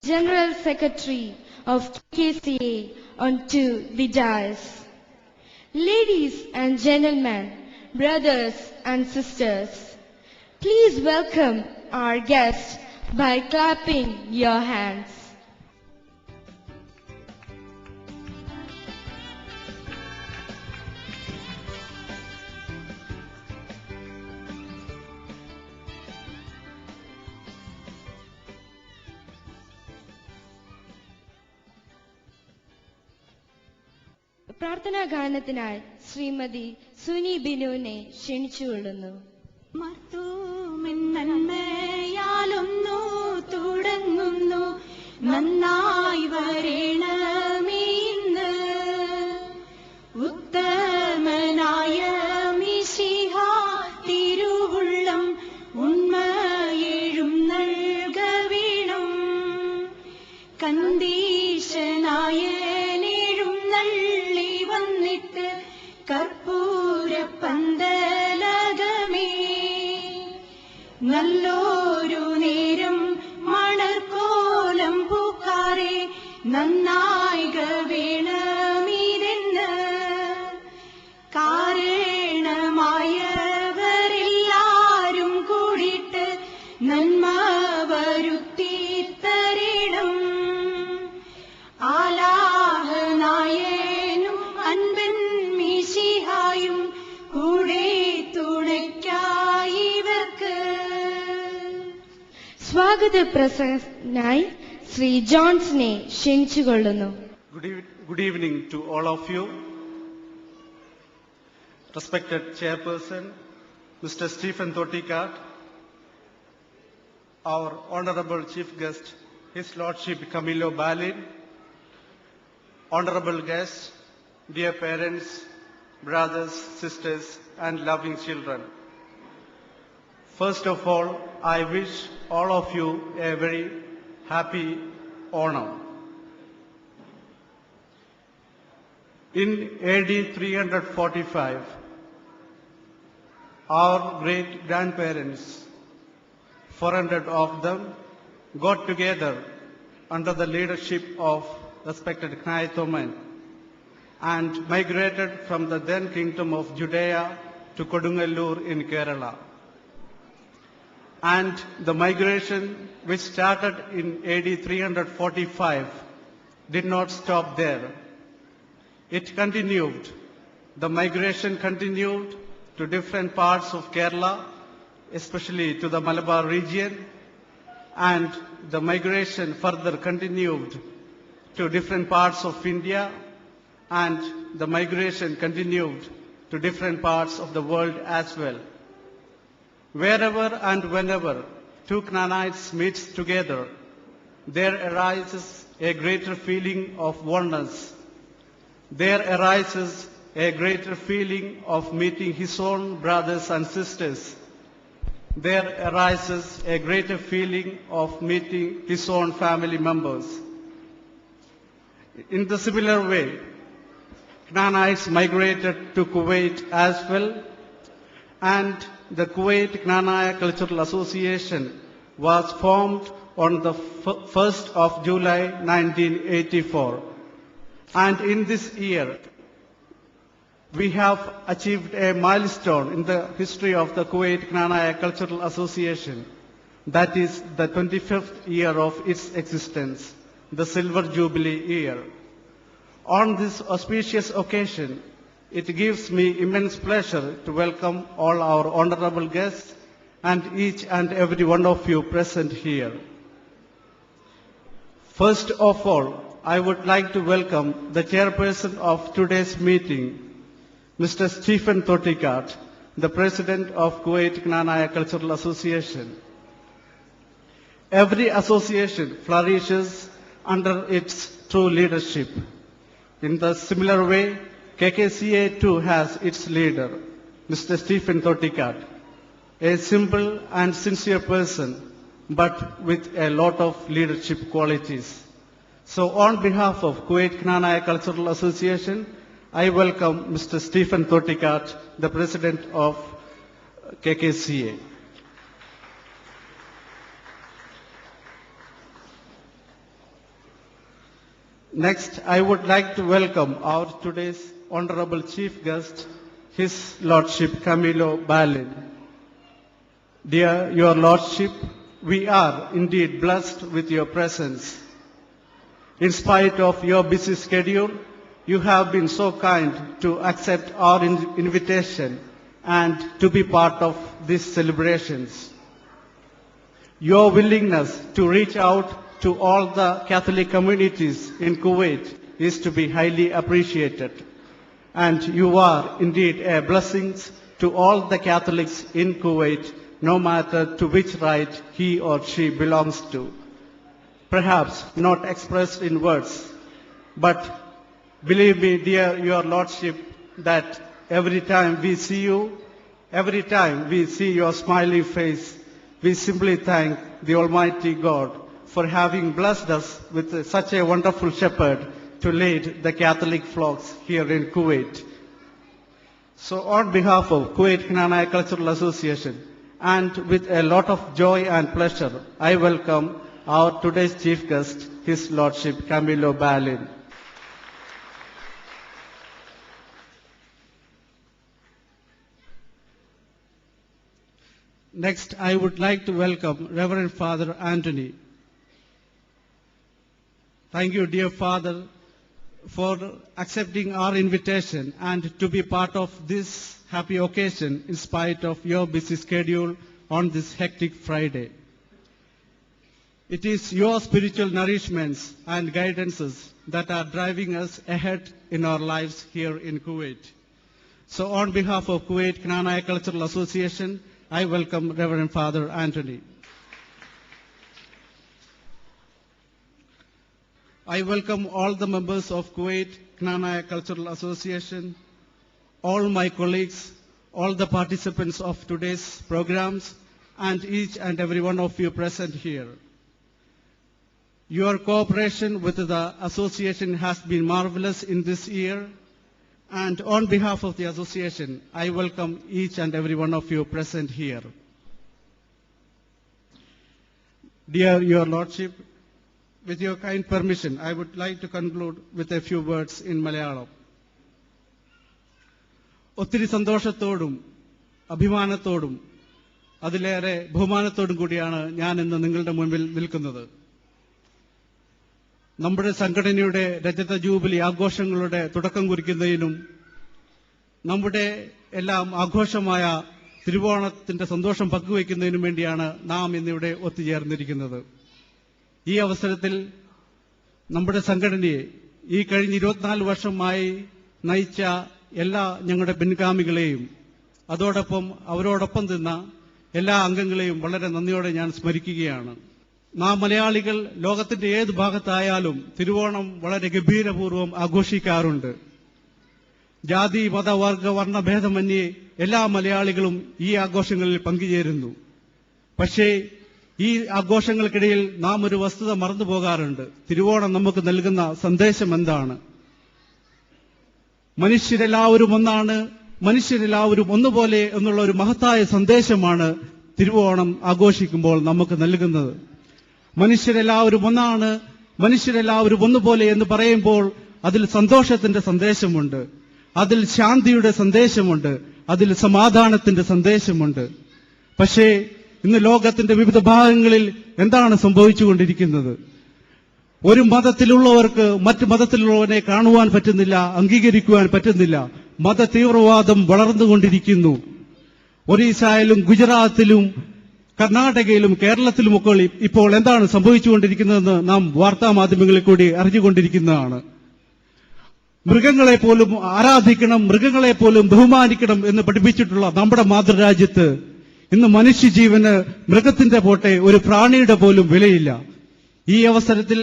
General Secretary of KKCA, onto the dais. Ladies and gentlemen, brothers and sisters, please welcome our guest by clapping your hands. പ്രാർത്ഥനാ ഗാനത്തിനായി ശ്രീമതി സുനി ബിനുവിനെ ക്ഷണിച്ചുകൊള്ളുന്നു. നന്മയാലൊന്നു തുടങ്ങുന്നു, നന്നായി വരേണമീന്ന് ഉത്തമനായ മിശിഹ തിരുവുള്ളം ഉണ്മയെഴും നൽക വീണം കന്ദീശനായ വന്നിട്ട് കർപ്പൂര പന്തലകമേ നല്ലൊരു നേരം മണർക്കോലം പൂക്കാരെ നന്നായി വേണമിതെന്ന് കാരണമായവരെല്ലാരും കൂടിയിട്ട് നന്മ വരുത്തി തരണം. ആലാഹനായനും അൻപൻ മിശിഹായും കൂടെ തുണയ്ക്കായിവർക്ക്. സ്വാഗത പ്രസംഗത്തിനായി Shri ജോൺസിനെ ക്ഷണിച്ചുകൊള്ളുന്നു. Good evening to all of you. Respected Chairperson, Mr. Stephen Thotikat, our Honorable Chief Guest, His Lordship Camillo Balin, Honorable guests, dear parents, brothers, sisters, and loving children. First of all, I wish all of you a very happy Onam. In AD 345, our great-grandparents, 400 of them, got together under the leadership of respected Knai Thoman and migrated from the then kingdom of Judea to Kodungallur in Kerala. And the migration, which started in AD 345, did not stop there. It continued. The migration continued to different parts of Kerala, especially to the Malabar region, and the migration further continued to different parts of India, and the migration continued to different parts of the world as well. Wherever and whenever two Canaanites meet together, there arises a greater feeling of oneness. There arises a greater feeling of meeting his own brothers and sisters. There arises a greater feeling of meeting his own family members. In the similar way, Canaanites migrated to Kuwait as well, and the Kuwait Knanaya Cultural Association was formed on the 1st of July 1984. And in this year, we have achieved a milestone in the history of the Kuwait Knanaya Cultural Association. That is the 25th year of its existence, the Silver Jubilee year. On this auspicious occasion, it gives me immense pleasure to welcome all our honorable guests and each and every one of you present here. First of all, I would like to welcome the chairperson of today's meeting, Mr. Stephen Thotikat, the president of Kuwait Knanaya Cultural Association. Every association flourishes under its true leadership. In the similar way, KKCA too has its leader, Mr. Stephen Thotikat, a simple and sincere person, but with a lot of leadership qualities. So on behalf of Kuwait Knanaya Cultural Association, I welcome Mr. Stephen Thotikat, the president of KKCA. Next, I would like to welcome our today's Honorable Chief Guest, His Lordship Camilo Balin. Dear Your Lordship, we are indeed blessed with your presence. In spite of your busy schedule, you have been so kind to accept our invitation and to be part of these celebrations. Your willingness to reach out to all the Catholic communities in Kuwait is to be highly appreciated. And you are indeed a blessing to all the Catholics in Kuwait, no matter to which rite he or she belongs to. Perhaps not expressed in words, but believe me, dear Your Lordship, that every time we see you, every time we see your smiling face, we simply thank the Almighty God for having blessed us with such a wonderful shepherd to lead the Catholic flocks here in Kuwait. So on behalf of Kuwait Knanaya Cultural Association, and with a lot of joy and pleasure, I welcome our today's chief guest, His Lordship Camilo Balin. Next, I would like to welcome Reverend Father Anthony. Thank you, dear Father, for accepting our invitation and to be part of this happy occasion in spite of your busy schedule on this hectic Friday. It is your spiritual nourishments and guidances that are driving us ahead in our lives here in Kuwait. So on behalf of Kuwait Knanaya Cultural Association, I welcome Reverend Father Anthony. I welcome all the members of Kuwait Knanaya Cultural Association, all my colleagues, all the participants of today's programs, and each and every one of you present here. Your cooperation with the association has been marvelous in this year, and on behalf of the association, I welcome each and every one of you present here. Dear Your Lordship, with your kind permission, I would like to conclude with a few words in Malayalam. ഒത്തിരി സന്തോഷത്തോടും അഭിമാനത്തോടും അതിലേറെ ബഹുമാനത്തോടും കൂടിയാണ് ഞാൻ ഇന്ന് നിങ്ങളുടെ മുൻപിൽ നിൽക്കുന്നത്. നമ്മുടെ സംഘടനയുടെ രജത ജൂബിലി ആഘോഷങ്ങളുടെ തുടക്കം കുറിക്കുന്നതിനും നമ്മുടെ എല്ലാം ആഘോഷമായ തിരുവോണത്തിന്റെ സന്തോഷം പങ്കുവയ്ക്കുന്നതിനും വേണ്ടിയാണ് നാം ഇന്നിവിടെ ഒത്തുചേർന്നിരിക്കുന്നത്. ഈ അവസരത്തിൽ നമ്മുടെ സംഘടനയെ ഈ കഴിഞ്ഞ 24 വർഷമായി നയിച്ച എല്ലാ ഞങ്ങളുടെ പിൻഗാമികളെയും അതോടൊപ്പം അവരോടൊപ്പം നിന്ന എല്ലാ അംഗങ്ങളെയും വളരെ നന്ദിയോടെ ഞാൻ സ്മരിക്കുകയാണ്. നാം മലയാളികൾ ലോകത്തിന്റെ ഏത് ഭാഗത്തായാലും തിരുവോണം വളരെ ഗംഭീരപൂർവ്വം ആഘോഷിക്കാറുണ്ട്. ജാതി മത വർഗ വർണ്ണഭേദമന്യേ എല്ലാ മലയാളികളും ഈ ആഘോഷങ്ങളിൽ പങ്കുചേരുന്നു. പക്ഷേ ഈ ആഘോഷങ്ങൾക്കിടയിൽ നാം ഒരു വസ്തുത മറന്നു പോകാറുണ്ട്. തിരുവോണം നമുക്ക് നൽകുന്ന സന്ദേശം എന്താണ്? മനുഷ്യരെല്ലാവരും ഒന്നാണ്, മനുഷ്യരെല്ലാവരും ഒന്നുപോലെ എന്നുള്ള ഒരു മഹത്തായ സന്ദേശമാണ് തിരുവോണം ആഘോഷിക്കുമ്പോൾ നമുക്ക് നൽകുന്നത്. മനുഷ്യരെല്ലാവരും ഒന്നാണ്, മനുഷ്യരെല്ലാവരും ഒന്നുപോലെ എന്ന് പറയുമ്പോൾ അതിൽ സന്തോഷത്തിന്റെ സന്ദേശമുണ്ട്, അതിൽ ശാന്തിയുടെ സന്ദേശമുണ്ട്, അതിൽ സമാധാനത്തിന്റെ സന്ദേശമുണ്ട്. പക്ഷേ ഇന്ന് ലോകത്തിന്റെ വിവിധ ഭാഗങ്ങളിൽ എന്താണ് സംഭവിച്ചുകൊണ്ടിരിക്കുന്നത്? ഒരു മതത്തിലുള്ളവർക്ക് മറ്റു മതത്തിലുള്ളവനെ കാണുവാൻ പറ്റുന്നില്ല, അംഗീകരിക്കുവാൻ പറ്റുന്നില്ല. മത തീവ്രവാദം വളർന്നുകൊണ്ടിരിക്കുന്നു. ഒറീസയിലും ഗുജറാത്തിലും കർണാടകയിലും കേരളത്തിലുമൊക്കെ ഇപ്പോൾ എന്താണ് സംഭവിച്ചുകൊണ്ടിരിക്കുന്നതെന്ന് നാം വാർത്താമാധ്യമങ്ങളിൽ കൂടി അറിഞ്ഞുകൊണ്ടിരിക്കുന്നതാണ്. മൃഗങ്ങളെ പോലും ആരാധിക്കണം, മൃഗങ്ങളെ പോലും ബഹുമാനിക്കണം എന്ന് പഠിപ്പിച്ചിട്ടുള്ള നമ്മുടെ മാതൃരാജ്യത്ത് ഇന്ന് മനുഷ്യജീവന് മൃഗത്തിന്റെ പോട്ടെ ഒരു പ്രാണിയുടെ പോലും വിലയില്ല. ഈ അവസരത്തിൽ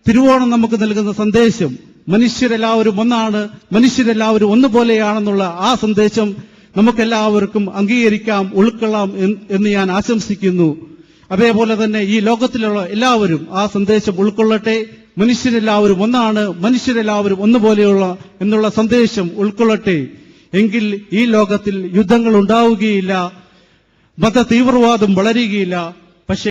തിരുവോണം നമുക്ക് നൽകുന്ന സന്ദേശം മനുഷ്യരെല്ലാവരും ഒന്നാണ്, മനുഷ്യരെല്ലാവരും ഒന്നുപോലെയാണെന്നുള്ള ആ സന്ദേശം നമുക്കെല്ലാവർക്കും അംഗീകരിക്കാം, ഉൾക്കൊള്ളാം എന്ന് ഞാൻ ആശംസിക്കുന്നു. അതേപോലെ തന്നെ ഈ ലോകത്തിലുള്ള എല്ലാവരും ആ സന്ദേശം ഉൾക്കൊള്ളട്ടെ. മനുഷ്യരെല്ലാവരും ഒന്നാണ്, മനുഷ്യരെല്ലാവരും ഒന്നുപോലെയുള്ള എന്നുള്ള സന്ദേശം ഉൾക്കൊള്ളട്ടെ. എങ്കിൽ ഈ ലോകത്തിൽ യുദ്ധങ്ങൾ ഉണ്ടാവുകയില്ല, മത തീവ്രവാദം വളരുകയില്ല,